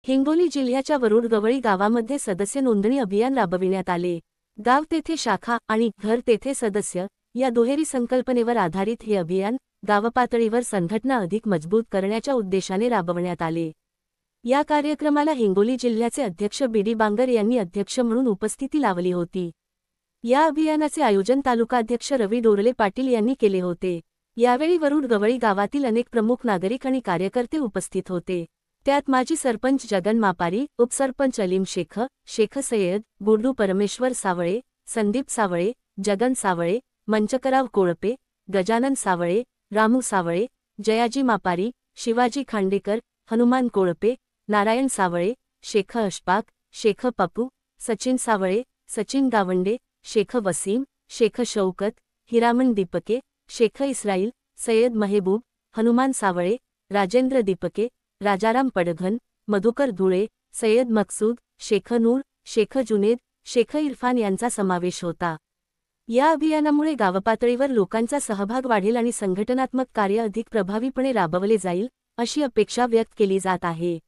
हिंगोली जिल्ह्याच्या वरुड गवळी गावामध्ये सदस्य नोंदणी अभियान राबविण्यात आले। गाव तेथे शाखा आणि घर तेथे सदस्य या दुहेरी संकल्पनेवर आधारित हे अभियान गावपातळीवर संघटना अधिक मजबूत करण्याच्या उद्देशाने राबवण्यात आले। या कार्यक्रमाला हिंगोली जिल्ह्याचे अध्यक्ष बीडी बांगर यांनी अध्यक्ष म्हणून उपस्थिती लावली होती। या अभियानाचे आयोजन तालुकाध्यक्ष रवी डोरले पाटील यांनी केले होते। यावेळी वरुड गवळी गावातील अनेक प्रमुख नागरिक आणि कार्यकर्ते उपस्थित होते। त्यात माजी सरपंच जगन मापारी, उपसरपंच अलीम शेख सय्यद, गुड्डू परमेश्वर सावळे, संदीप सावळे, जगन सावळे, मंचकराव कोळपे, गजानन सावळे, रामू सावळे, जयाजी मापारी, शिवाजी खांडेकर, हनुमान कोळपे, नारायण सावळे, शेख अशफाक, शेख पप्पू, सचिन सावळे, सचिन गावंडे, शेख वसीम, शेख शौकत, हिरामन दीपके, शेख इस्राईल, सय्यद महबूब, हनुमान सावळे, राजेंद्र दीपके, राजाराम पडघन, मधुकर धुळे, सय्यद मकसूद, शेख नूर, शेख जुनेद, शेख इरफान यांचा समावेश होता। या अभियानामुळे गावपातळीवर लोकांचा सहभाग वाढेल आणि संघटनात्मक कार्य अधिक प्रभावीपणे राबवले जाईल अशी अपेक्षा व्यक्त केली जात आहे।